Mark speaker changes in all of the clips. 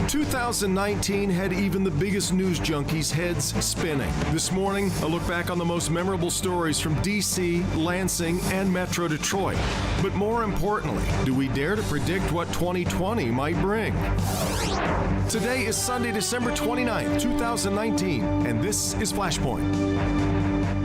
Speaker 1: 2019 had even the biggest news junkies' heads spinning. This morning, a look back on the most memorable stories from D.C., Lansing, and Metro Detroit. But more importantly, do we dare to predict what 2020 might bring? Today is Sunday, December 29th, 2019, and this is Flashpoint.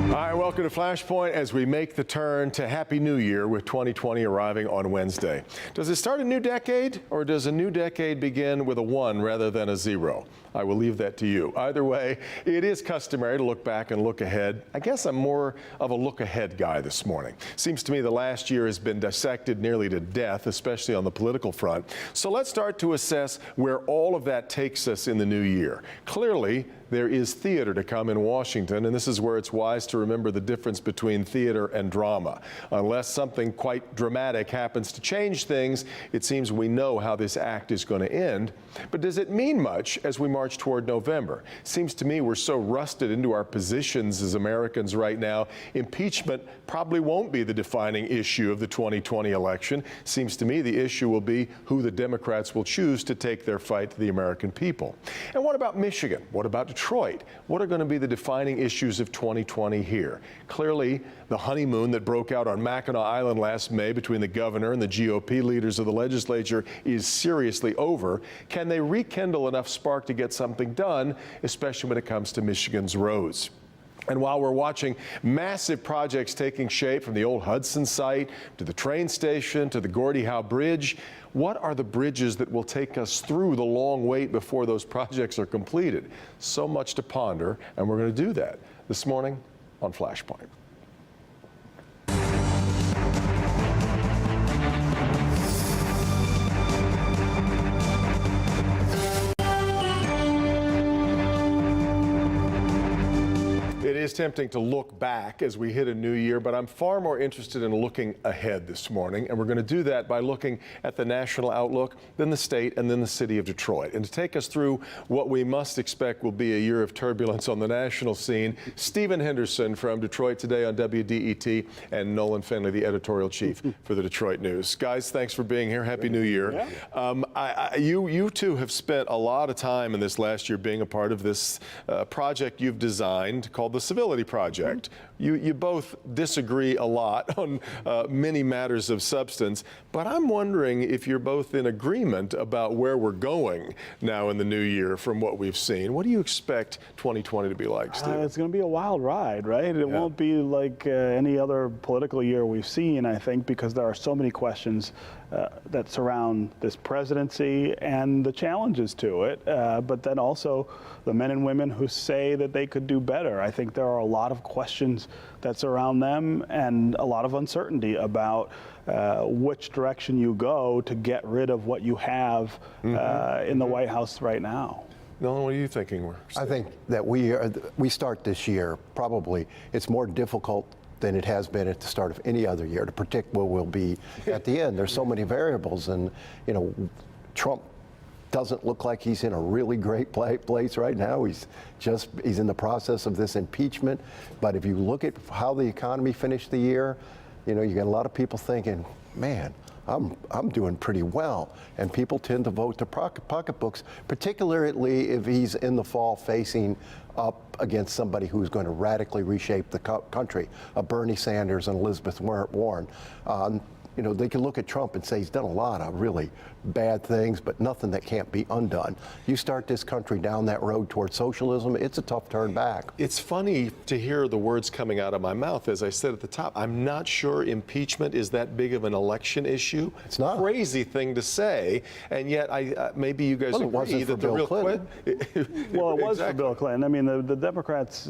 Speaker 1: All right, welcome to Flashpoint as we make the turn to Happy New Year with 2020 arriving on Wednesday. Does it start a new decade, or does a new decade begin with a 1 rather than a 0? I will leave that to you. Either way, it is customary to look back and look ahead. I guess I'm more of a look ahead guy this morning. Seems to me the last year has been dissected nearly to death, especially on the political front. So let's start to assess where all of that takes us in the new year. Clearly, there is theater to come in Washington, and this is where it's wise to remember the difference between theater and drama. Unless something quite dramatic happens to change things, it seems we know how this act is going to end. But does it mean much as we march toward November? Seems to me we're so rusted into our positions as Americans right now, impeachment probably won't be the defining issue of the 2020 election. Seems to me the issue will be who the Democrats will choose to take their fight to the American people. And what about Michigan? What about Detroit? What are going to be the defining issues of 2020 here? Clearly, the honeymoon that broke out on Mackinac Island last May between the governor and the GOP leaders of the legislature is seriously over. Can they rekindle enough spark to get something done, especially when it comes to Michigan's roads? And while we're watching massive projects taking shape from the old Hudson site to the train station to the Gordie Howe Bridge, what are the bridges that will take us through the long wait before those projects are completed? So much to ponder, and we're going to do that this morning on Flashpoint. It is tempting to look back as we hit a new year, but I'm far more interested in looking ahead this morning, and we're going to do that by looking at the national outlook, then the state, and then the city of Detroit. And to take us through what we must expect will be a year of turbulence on the national scene, Stephen Henderson from Detroit Today on WDET, and Nolan Finley, the editorial chief for the Detroit News. Guys, thanks for being here. Happy New Year. Yeah. You two have spent a lot of time in this last year being a part of this project you've designed called the Civility Project. You both disagree a lot on many matters of substance, but I'm wondering if you're both in agreement about where we're going now in the new year from what we've seen. What do you expect 2020 to be like, Steve?
Speaker 2: It's going to be a wild ride, right? It won't be like any other political year we've seen, I think, because there are so many questions that surround this presidency and the challenges to it, but then also the men and women who say that they could do better. I think there are a lot of questions that surround them and a lot of uncertainty about which direction you go to get rid of what you have in the White House right now.
Speaker 1: Nolan, what are you thinking?
Speaker 3: I think that we start this year, probably, it's more difficult than it has been at the start of any other year to predict where we'll be at the end. There's so many variables, and Trump doesn't look like he's in a really great place right now. He's in the process of this impeachment. But if you look at how the economy finished the year, you got a lot of people thinking, man, I'm doing pretty well. And people tend to vote their pocketbooks, particularly if he's in the fall facing up against somebody who's going to radically reshape the country, Bernie Sanders and Elizabeth Warren. They can look at Trump and say he's done a lot of really bad things, but nothing that can't be undone. You start this country down that road towards socialism, it's a tough turn back.
Speaker 1: It's funny to hear the words coming out of my mouth. As I said at the top, I'm not sure impeachment is that big of an election issue.
Speaker 3: It's not.
Speaker 1: Crazy thing to say, and yet maybe you guys agree that the real
Speaker 2: Well, it was for Bill Clinton. I mean, the Democrats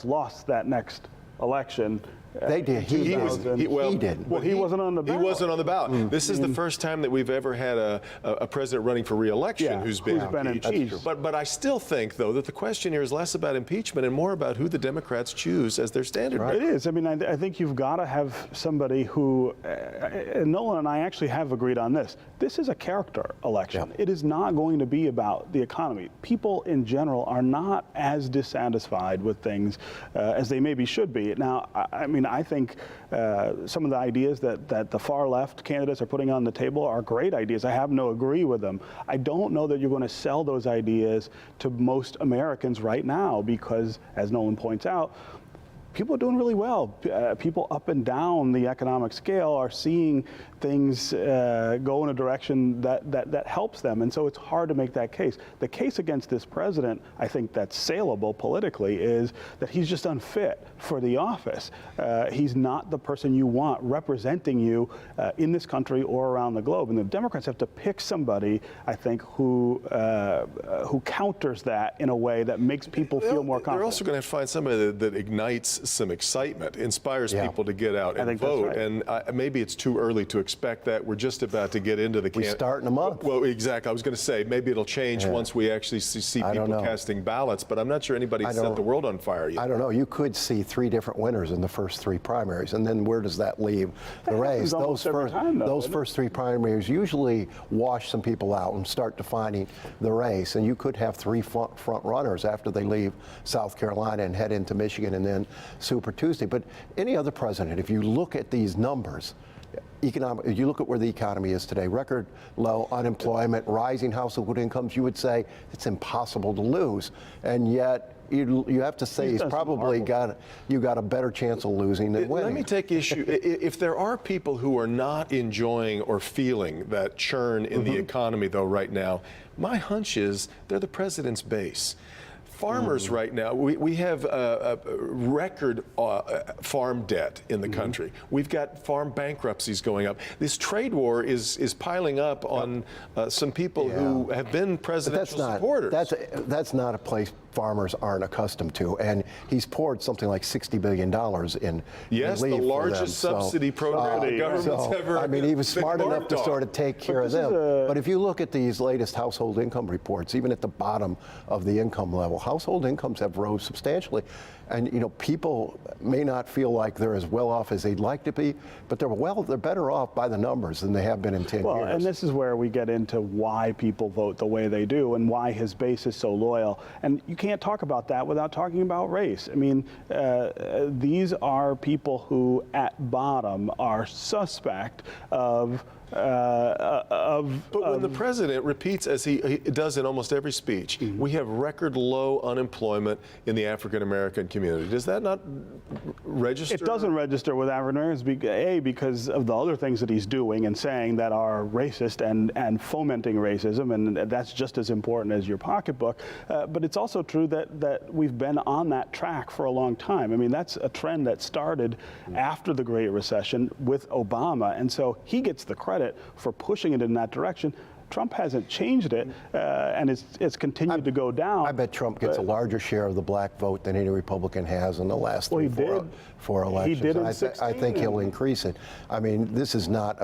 Speaker 2: lost that next election.
Speaker 3: They did. He didn't.
Speaker 2: Well, he wasn't on the ballot.
Speaker 1: He wasn't on the ballot. This is the first time that we've ever had a president running for re-election who's been impeached. But I still think, though, that the question here is less about impeachment and more about who the Democrats choose as their standard bearer.
Speaker 2: It is. I mean, I think you've got to have somebody who, and Nolan and I actually have agreed on this. This is a character election. Yeah. It is not going to be about the economy. People in general are not as dissatisfied with things as they maybe should be. Now, I mean, mean, I think some of the ideas that the far left candidates are putting on the table are great ideas. I happen to agree with them. I don't know that you're going to sell those ideas to most Americans right now because, as Nolan points out, people are doing really well. People up and down the economic scale are seeing things go in a direction that helps them. And so it's hard to make that case. The case against this president, I think that's saleable politically, is that he's just unfit for the office. He's not the person you want representing you in this country or around the globe. And the Democrats have to pick somebody, I think, who counters that in a way that makes people feel more confident.
Speaker 1: They're also going to have to find somebody that ignites some excitement, inspires people to get out and vote.
Speaker 2: Right.
Speaker 1: And maybe it's too early to expect that. We're just about to get into the
Speaker 3: We start in a month.
Speaker 1: Well, exactly. I was going to say maybe it'll change once we actually see people casting ballots, but I'm not sure anybody set the world on fire yet.
Speaker 3: I don't know. You could see 3 different winners in the first 3 primaries, and then where does that leave the race? Those first 3 primaries usually wash some people out and start defining the race, and you could have 3 front runners after they leave South Carolina and head into Michigan and then Super Tuesday. But any other president, if you look at these numbers, you look at where the economy is today, record low unemployment, rising household incomes, you would say it's impossible to lose. And yet you have to say he's probably got a better chance of losing than winning.
Speaker 1: Let me take issue. If there are people who are not enjoying or feeling that churn in the economy, though, right now, my hunch is they're the president's base. Farmers right now, we have a record farm debt in the country. We've got farm bankruptcies going up. This trade war is piling up on some people who have been presidential supporters.
Speaker 3: That's not a place farmers aren't accustomed to, and he's poured something like $60 billion in
Speaker 1: the largest subsidy program the government's ever.
Speaker 3: I mean, he was smart enough to sort of take care of them. But if you look at these latest household income reports, even at the bottom of the income level, household incomes have rose substantially. And people may not feel like they're as well off as they'd like to be, but they're better off by the numbers than they have been in 10 years.
Speaker 2: Well, and this is where we get into why people vote the way they do and why his base is so loyal. And you can't talk about that without talking about race. I mean, these are people who, at bottom, are suspect of. But
Speaker 1: when the president repeats, as he does in almost every speech, we have record low unemployment in the African American community. Does that not register?
Speaker 2: It doesn't register with African Americans, because of the other things that he's doing and saying that are racist and fomenting racism, and that's just as important as your pocketbook. But it's also true that we've been on that track for a long time. I mean, that's a trend that started after the Great Recession with Obama, and so he gets the credit for pushing it in that direction. Trump hasn't changed it, and it's continued to go down.
Speaker 3: I bet Trump gets a larger share of the black vote than any Republican has in the last four elections.
Speaker 2: He did in 2016.
Speaker 3: I think he'll increase it. I mean, this is not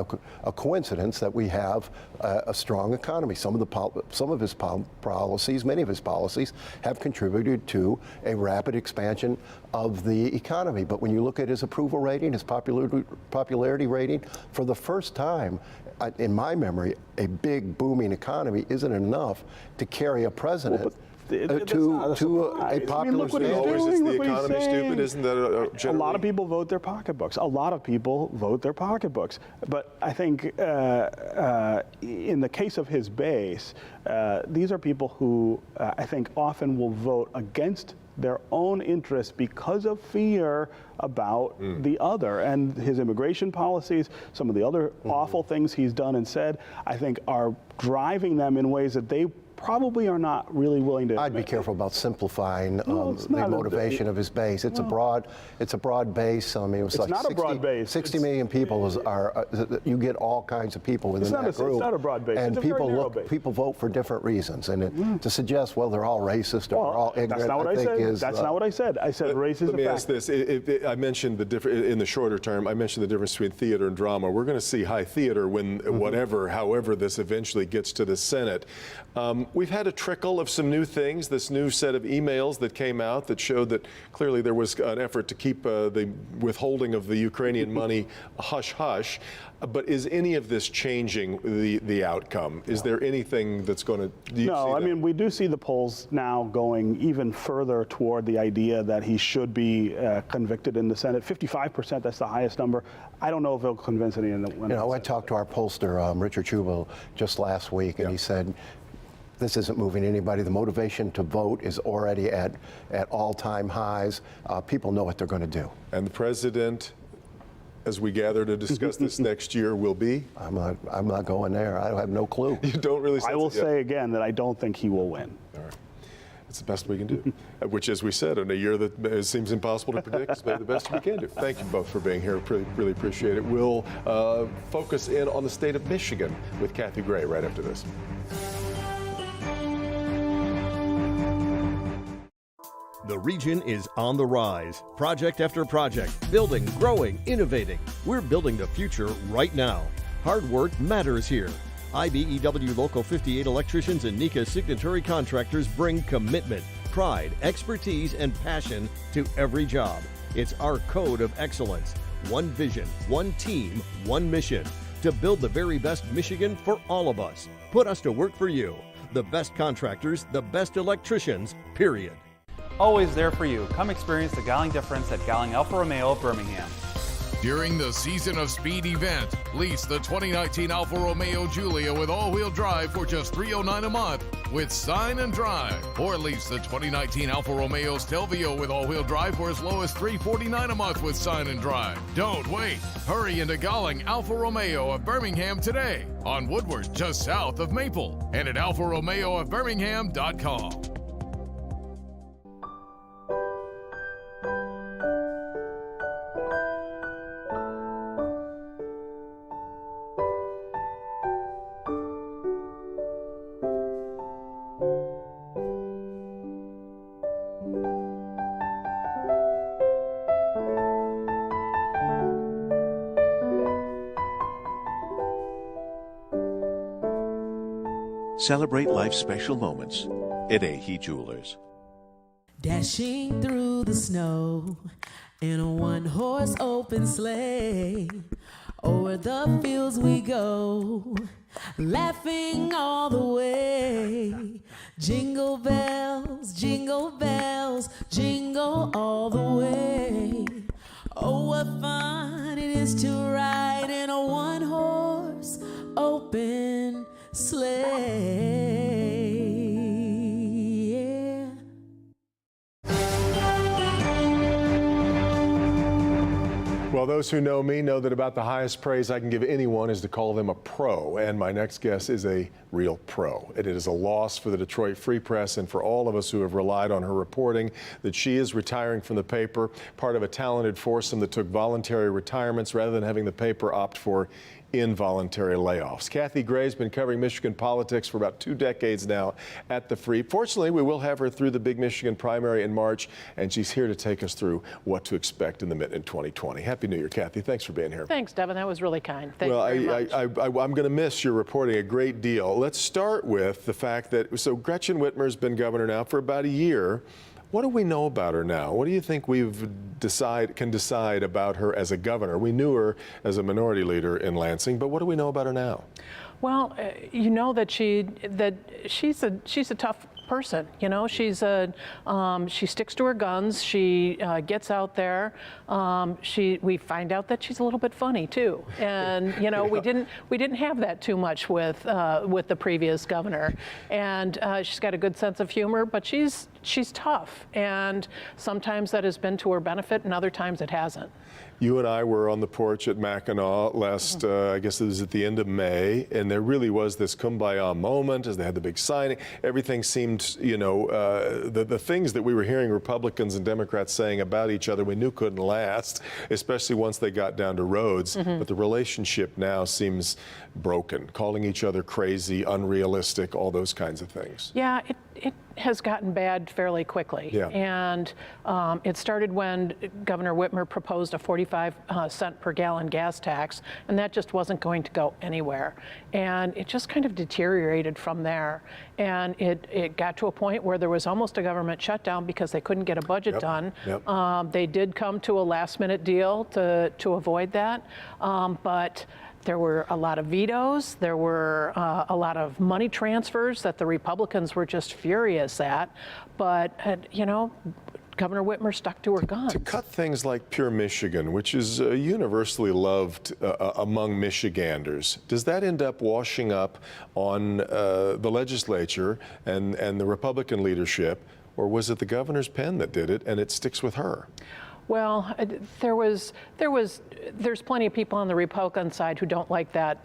Speaker 3: a coincidence that we have a strong economy. Some of his policies, many of his policies, have contributed to a rapid expansion of the economy. But when you look at his approval rating, his popularity rating, for the first time in my memory, a big booming economy isn't enough to carry a president to a popular state.
Speaker 1: Is the economy stupid? Isn't that generally?
Speaker 2: A lot of people vote their pocketbooks. A lot of people vote their pocketbooks. But I think in the case of his base, these are people who I think often will vote against their own interests because of fear about the other. And his immigration policies, some of the other awful things he's done and said, I think are driving them in ways that they probably are not really willing to.
Speaker 3: I'd be careful about simplifying the motivation of his base. It's a broad base. I mean, it's like
Speaker 2: not
Speaker 3: 60,
Speaker 2: a broad base.
Speaker 3: 60 million people you get all kinds of people within that group.
Speaker 2: It's not a broad base.
Speaker 3: And
Speaker 2: it's a very narrow base.
Speaker 3: People vote for different reasons. And to suggest, well, they're all racist or they're all ignorant,
Speaker 2: that's not what I said. That's not what I said. I said race is a fact.
Speaker 1: Let me ask this. I mentioned the difference in the shorter term. I mentioned the difference between theater and drama. We're going to see high theater when however this eventually gets to the Senate. We've had a trickle of some new things, this new set of emails that came out that showed that clearly there was an effort to keep the withholding of the Ukrainian money hush-hush. But is any of this changing the outcome? Is there anything that's going to...
Speaker 2: No, I mean, we do see the polls now going even further toward the idea that he should be convicted in the Senate. 55%, that's the highest number. I don't know if he'll convince anyone.
Speaker 3: You know, I talked to our pollster, Richard Schubel, just last week, and he said, this isn't moving anybody. The motivation to vote is already at all-time highs. People know what they're going to do.
Speaker 1: And the president, as we gather to discuss this next year, will be?
Speaker 3: I'm not going there. I have no clue.
Speaker 1: You don't really sense
Speaker 2: I will say again that I don't think he will win.
Speaker 1: All right. It's the best we can do, which, as we said, in a year that seems impossible to predict, is the best we can do. Thank you both for being here. Really appreciate it. We'll focus in on the state of Michigan with Kathy Gray right after this.
Speaker 4: The region is on the rise. Project after project, building, growing, innovating. We're building the future right now. Hard work matters here. IBEW Local 58 electricians and NECA signatory contractors bring commitment, pride, expertise, and passion to every job. It's our code of excellence. One vision, one team, one mission. To build the very best Michigan for all of us. Put us to work for you. The best contractors, the best electricians, period.
Speaker 5: Always there for you. Come experience the Gowling difference at Gowling Alfa Romeo of Birmingham.
Speaker 6: During the Season of Speed event, lease the 2019 Alfa Romeo Giulia with all-wheel drive for just $309 a month with sign and drive. Or lease the 2019 Alfa Romeo Stelvio with all-wheel drive for as low as $349 a month with sign and drive. Don't wait. Hurry into Gowling Alfa Romeo of Birmingham today on Woodward, just south of Maple, and at alfaromeoofbirmingham.com.
Speaker 7: Celebrate life's special moments at Ahee Jewelers.
Speaker 8: Dashing through the snow in a one-horse open sleigh. Over the fields we go, laughing all the way. Jingle bells, jingle all the way. Oh, what fun it is to ride in a one-horse open sleigh. Yeah.
Speaker 1: Well, those who know me know that about the highest praise I can give anyone is to call them a pro, and my next guest is a real pro. It is a loss for the Detroit Free Press and for all of us who have relied on her reporting that she is retiring from the paper, part of a talented foursome that took voluntary retirements rather than having the paper opt for involuntary layoffs. Kathy Gray's been covering Michigan politics for about 2 decades now at the Free. Fortunately, we will have her through the big Michigan primary in March, and she's here to take us through what to expect in the Mint in 2020. Happy New Year, Kathy. Thanks for being here.
Speaker 9: Thanks, Devin. That was really kind. Thank
Speaker 1: you
Speaker 9: very much.
Speaker 1: I'm going to miss your reporting a great deal. Let's start with the fact that, so Gretchen Whitmer's been governor now for about a year. What do we know about her now? What do you think can decide about her as a governor? We knew her as a minority leader in Lansing, but what do we know about her now?
Speaker 9: Well, you know that she's a tough person. You know, she sticks to her guns. She gets out there. We find out that she's a little bit funny too, and you know, we didn't have that too much with the previous governor. And she's got a good sense of humor, but she's tough, and sometimes that has been to her benefit, and other times it hasn't.
Speaker 1: You and I were on the porch at Mackinac last, I guess it was at the end of May, and there really was this kumbaya moment as they had the big signing. Everything seemed couldn't, the things that we were hearing Republicans and Democrats saying about each other, we knew couldn't last, especially once they got down to roads. But the relationship now seems broken, calling each other crazy, unrealistic, all those kinds of things.
Speaker 9: Yeah, it has gotten bad fairly quickly.
Speaker 1: Yeah.
Speaker 9: And it started when Governor Whitmer proposed a 45-cent per gallon gas tax, and that just wasn't going to go anywhere. And it just kind of deteriorated from there. And it got to a point where there was almost a government shutdown because they couldn't get a budget done. They did come to a last-minute deal to avoid that, but there were a lot of vetoes. There were a lot of money transfers that the Republicans were just furious at. But, Governor Whitmer stuck to her guns.
Speaker 1: To cut things like Pure Michigan, which is universally loved among Michiganders, does that end up washing up on the legislature and the Republican leadership, or was it the governor's pen that did it and it sticks with her?
Speaker 9: Well, there's plenty of people on the Republican side who don't like that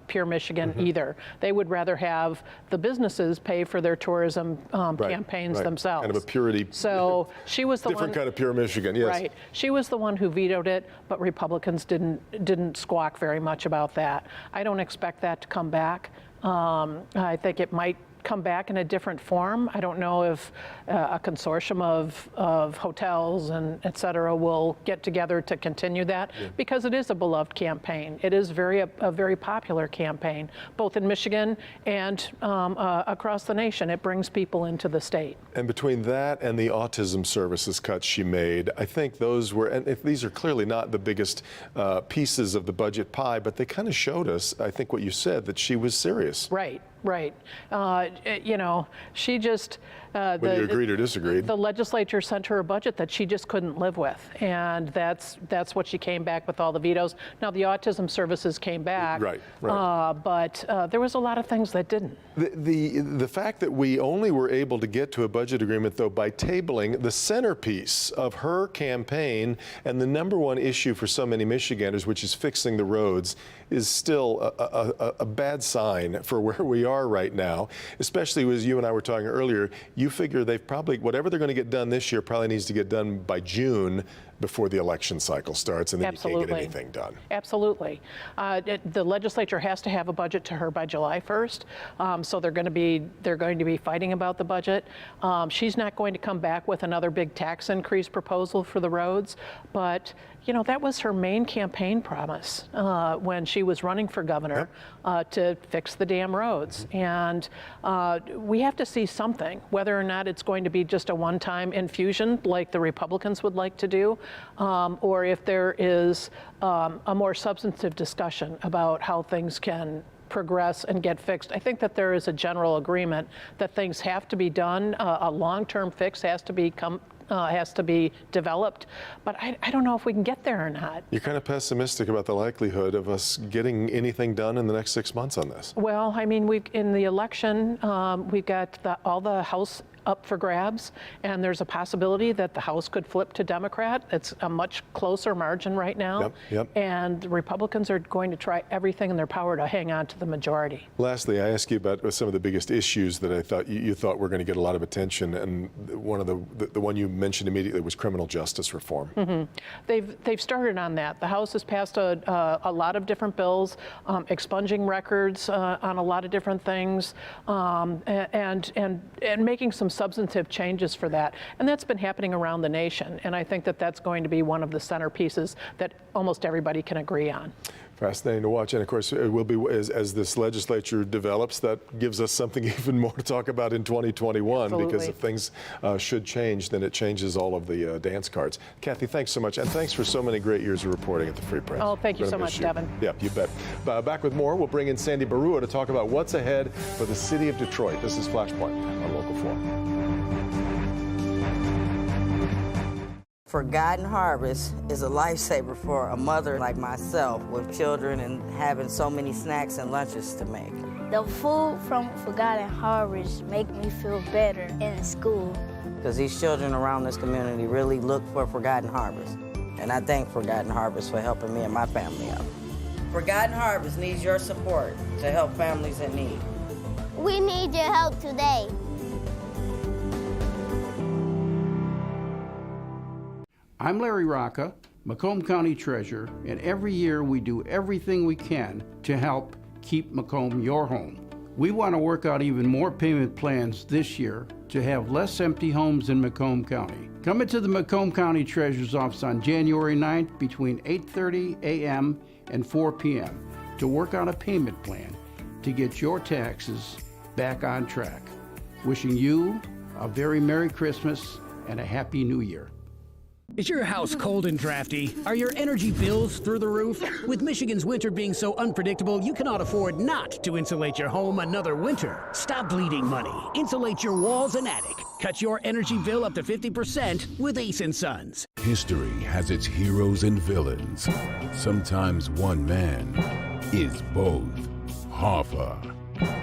Speaker 9: Pure Michigan either. They would rather have the businesses pay for their tourism campaigns themselves.
Speaker 1: Kind of a purity.
Speaker 9: So she was the
Speaker 1: different kind of Pure Michigan. Yes.
Speaker 9: Right. She was the one who vetoed it, but Republicans didn't squawk very much about that. I don't expect that to come back. I think it might come back in a different form. I don't know if a consortium of hotels and et cetera will get together to continue that because it is a beloved campaign. It is a very popular campaign, both in Michigan and across the nation. It brings people into the state.
Speaker 1: And between that and the autism services cuts she made, I think those were, and these are clearly not the biggest pieces of the budget pie, but they kind of showed us, I think what you said, that she was serious.
Speaker 9: Right. She just...
Speaker 1: Whether you agreed or disagreed.
Speaker 9: The legislature sent her a budget that she just couldn't live with, and that's what she came back with all the vetoes. Now, the autism services came back, but there was a lot of things that didn't.
Speaker 1: The fact that we only were able to get to a budget agreement, though, by tabling the centerpiece of her campaign and the number one issue for so many Michiganders, which is fixing the roads, is still a bad sign for where we are right now, especially as you and I were talking earlier. You figure they've probably, whatever they're going to get done this year probably needs to get done by June before the election cycle starts, and then you can't get anything done.
Speaker 9: Absolutely. The legislature has to have a budget to her by July 1st, so they're going to be fighting about the budget. She's not going to come back with another big tax increase proposal for the roads, but that was her main campaign promise when she was running for governor, to fix the damn roads. And we have to see something, whether or not it's going to be just a one-time infusion like the Republicans would like to do, or if there is a more substantive discussion about how things can progress and get fixed. I think that there is a general agreement that things have to be done. A long-term fix has to be developed, but I don't know if we can get there or not.
Speaker 1: You're kind of pessimistic about the likelihood of us getting anything done in the next 6 months on this.
Speaker 9: Well, I mean, in the election, we've got all the House up for grabs, and there's a possibility that the House could flip to Democrat. It's a much closer margin right now, and the Republicans are going to try everything in their power to hang on to the majority. Lastly, I asked you about some of the biggest issues that I thought you thought were going to get a lot of attention, and one of the one you mentioned immediately was criminal justice reform. They've started on that. The House has passed a lot of different bills, expunging records on a lot of different things, and making some substantive changes for that. And that's been happening around the nation. And I think that that's going to be one of the centerpieces that almost everybody can agree on. Fascinating to watch. And of course, it will be as this legislature develops, that gives us something even more to talk about in 2021. Absolutely. Because if things should change, then it changes all of the dance cards. Kathy, thanks so much. And thanks for so many great years of reporting at the Free Press. Oh, thank you so much, Devin. Yeah, you bet. Back with more. We'll bring in Sandy Barua to talk about what's ahead for the city of Detroit. This is Flashpoint on Local 4.
Speaker 10: Forgotten Harvest is a lifesaver for a mother like myself with children and having so many snacks and lunches to make.
Speaker 11: The food from Forgotten Harvest make me feel better in school.
Speaker 10: Because these children around this community really look for Forgotten Harvest. And I thank Forgotten Harvest for helping me and my family out. Forgotten Harvest needs your support to help families in need.
Speaker 11: We need your help today.
Speaker 12: I'm Larry Rocca, Macomb County Treasurer, and every year we do everything we can to help keep Macomb your home. We want to work out even more payment plans this year to have less empty homes in Macomb County. Come into the Macomb County Treasurer's office on January 9th between 8:30 a.m. and 4 p.m. to work out a payment plan to get your taxes back on track. Wishing you a very Merry Christmas and a Happy New Year.
Speaker 13: Is your house cold and drafty? Are your energy bills through the roof? With Michigan's winter being so unpredictable, you cannot afford not to insulate your home another winter. Stop bleeding money. Insulate your walls and attic. Cut your energy bill up to 50% with Ace & Sons.
Speaker 14: History has its heroes and villains. Sometimes one man is both. Hoffa.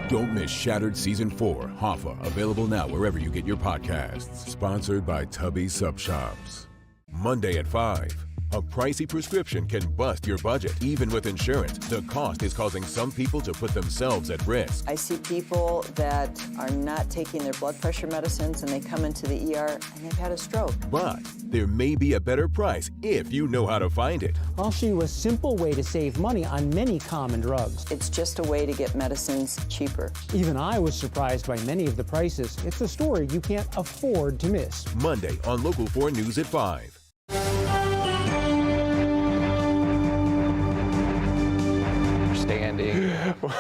Speaker 14: Don't miss Shattered Season 4, Hoffa, available now wherever you get your podcasts. Sponsored by Tubby Sub Shops. Monday at 5. A pricey prescription can bust your budget, even with insurance. The cost is causing some people to put themselves at risk.
Speaker 15: I see people that are not taking their blood pressure medicines and they come into the ER and they've had a stroke.
Speaker 14: But there may be a better price if you know how to find it.
Speaker 16: I'll show you a simple way to save money on many common drugs.
Speaker 15: It's just a way to get medicines cheaper.
Speaker 16: Even I was surprised by many of the prices. It's a story you can't afford to miss.
Speaker 14: Monday on Local 4 News at 5.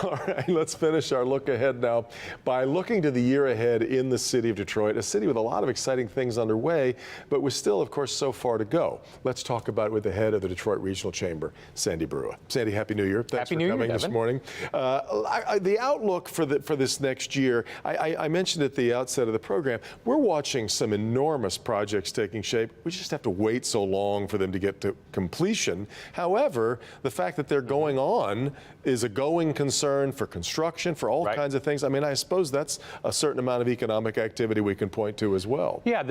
Speaker 17: All right, let's finish our look ahead now by looking to the year ahead in the city of Detroit, a city with a lot of exciting things underway, but with still, of course, so far to go. Let's talk about it with the head of the Detroit Regional Chamber, Sandy Brua. Sandy, Happy New Year. Thanks for coming this morning. The outlook for this next year, I mentioned at the outset of the program, we're watching some enormous projects taking shape. We just have to wait so long for them to get to completion. However, the fact that they're going on is a going concern for construction, for all kinds of things. I mean, I suppose that's a certain amount of economic activity we can point to as well.
Speaker 18: Yeah,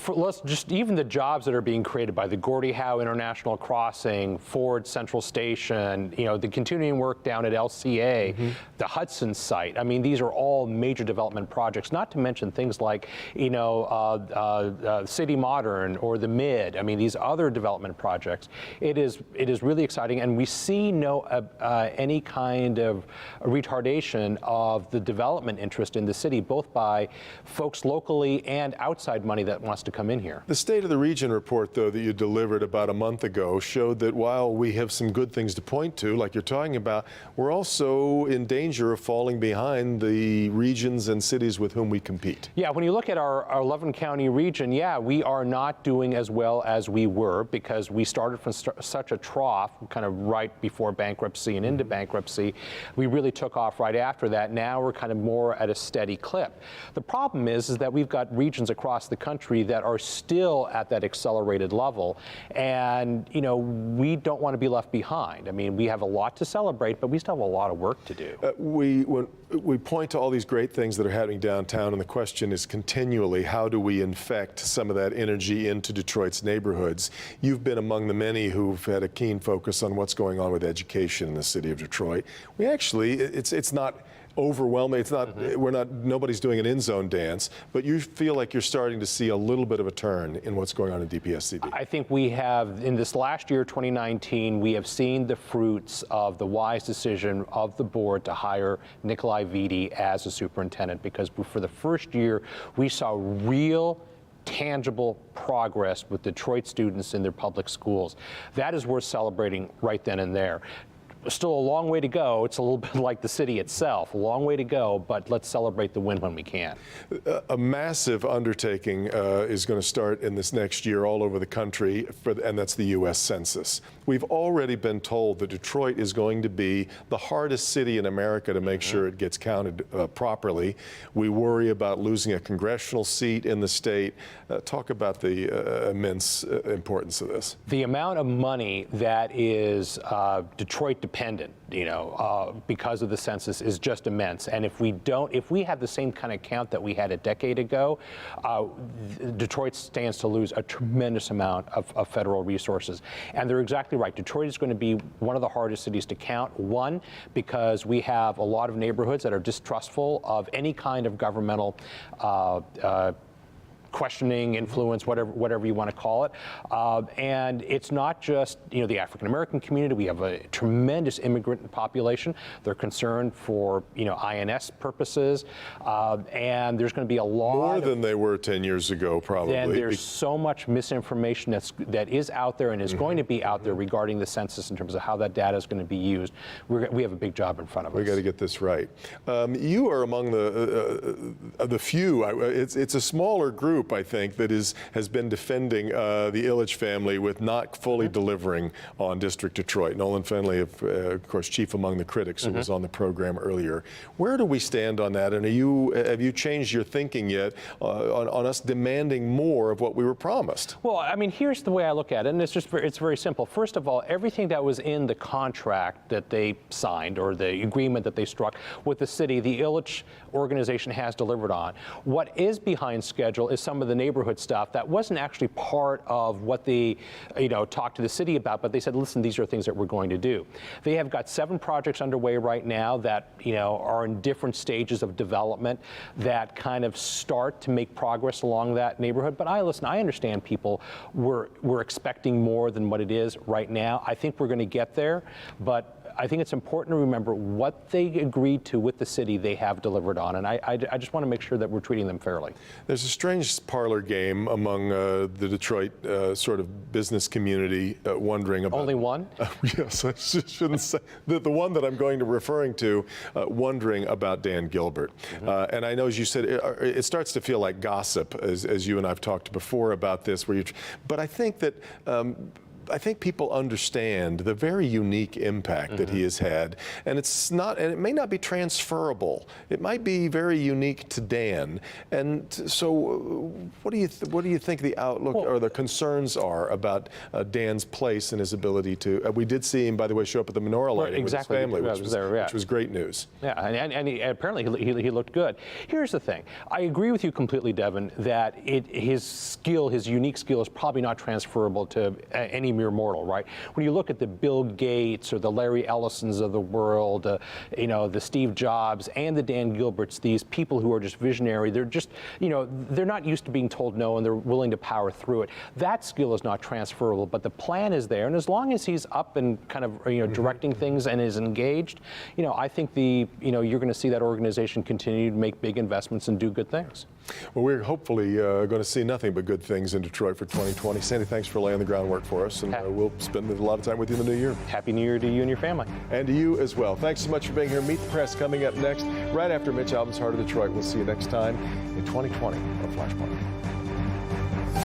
Speaker 18: let's just even the jobs that are being created by the Gordie Howe International Crossing, Ford Central Station, the continuing work down at LCA, the Hudson site. I mean, these are all major development projects, not to mention things like, City Modern or the Mid. I mean, these other development projects. It is really exciting, and we see any kind of retardation of the development interest in the city, both by folks locally and outside money that wants to come in here.
Speaker 17: The State of the Region report, though, that you delivered about a month ago showed that while we have some good things to point to, like you're talking about, we're also in danger of falling behind the regions and cities with whom we compete.
Speaker 18: Yeah, when you look at our 11-county region, yeah, we are not doing as well as we were because we started from such a trough, kind of right before bankruptcy and into bankruptcy. We really took off right after that. Now we're kind of more at a steady clip. The problem is that we've got regions across the country that are still at that accelerated level, and we don't want to be left behind. I mean, we have a lot to celebrate, but we still have a lot of work to do.
Speaker 17: When we point to all these great things that are happening downtown, and the question is continually, how do we infect some of that energy into Detroit's neighborhoods? You've been among the many who've had a keen focus on what's going on with education in the city of Detroit. We actually, it's not overwhelming. It's not, nobody's doing an in-zone dance, but you feel like you're starting to see a little bit of a turn in what's going on in DPSCD.
Speaker 18: I think we have, in this last year, 2019, we have seen the fruits of the wise decision of the board to hire Nikolai Vitti as a superintendent, because for the first year, we saw real tangible progress with Detroit students in their public schools. That is worth celebrating right then and there. Still a long way to go. It's a little bit like the city itself, a long way to go, but let's celebrate the win when we can.
Speaker 17: A massive undertaking is going to start in this next year all over the country, and that's the U.S. Census. We've already been told that Detroit is going to be the hardest city in America to make sure it gets counted properly. We worry about losing a congressional seat in the state. Talk about the immense importance of this.
Speaker 18: The amount of money that is Detroit dependent, because of the census is just immense. And if we have the same kind of count that we had a decade ago, Detroit stands to lose a tremendous amount of federal resources. And they're exactly right. Detroit is going to be one of the hardest cities to count. One, because we have a lot of neighborhoods that are distrustful of any kind of governmental questioning influence, whatever you want to call it. And it's not just the African American community. We have a tremendous immigrant population. They're concerned for INS purposes, and there's going to be a lot
Speaker 17: more than they were 10 years ago, probably.
Speaker 18: And there's so much misinformation that is out there and is going to be out there regarding the census in terms of how that data is going to be used. We have a big job in front of us.
Speaker 17: We got to get this right. You are among the few. It's a smaller group, I think, that has been defending the Ilitch family with not fully delivering on District Detroit. Nolan Finley, of course, chief among the critics, who was on the program earlier. Where do we stand on that? And have you changed your thinking yet on us demanding more of what we were promised?
Speaker 18: Well, I mean, here's the way I look at it, and it's very simple. First of all, everything that was in the contract that they signed or the agreement that they struck with the city, the Ilitch organization has delivered on. What is behind schedule is some of the neighborhood stuff that wasn't actually part of what they, talked to the city about, but they said, listen, these are things that we're going to do. They have got 7 projects underway right now that, are in different stages of development that kind of start to make progress along that neighborhood. But I understand people were expecting more than what it is right now. I think we're going to get there, but I think it's important to remember what they agreed to with the city they have delivered on, and I just want to make sure that we're treating them fairly.
Speaker 17: There's a strange parlor game among the Detroit sort of business community wondering about...
Speaker 18: Only one?
Speaker 17: Yes, I shouldn't say. The one that I'm going to referring to, wondering about Dan Gilbert. And I know, as you said, it starts to feel like gossip, as you and I've talked before about this, but I think that I think people understand the very unique impact that he has had, and it may not be transferable. It might be very unique to Dan. And so, what do you think the outlook or the concerns are about Dan's place and his ability to? We did see him, by the way, show up at the menorah lighting with his family, which was great news.
Speaker 18: Yeah, and apparently he looked good. Here's the thing: I agree with you completely, Devin, that his unique skill, is probably not transferable to any mere mortal, right? When you look at the Bill Gates or the Larry Ellisons of the world, the Steve Jobs and the Dan Gilberts, these people who are just visionary, they're just, they're not used to being told no, and they're willing to power through it. That skill is not transferable, but the plan is there, and as long as he's up and kind of, directing things and is engaged, I think you're going to see that organization continue to make big investments and do good things.
Speaker 17: Well, we're hopefully going to see nothing but good things in Detroit for 2020. Sandy, thanks for laying the groundwork for us, and we'll spend a lot of time with you in the new year.
Speaker 18: Happy New Year to you and your family.
Speaker 17: And to you as well. Thanks so much for being here. Meet the Press coming up next, right after Mitch Albom's Heart of Detroit. We'll see you next time in 2020 on Flashpoint.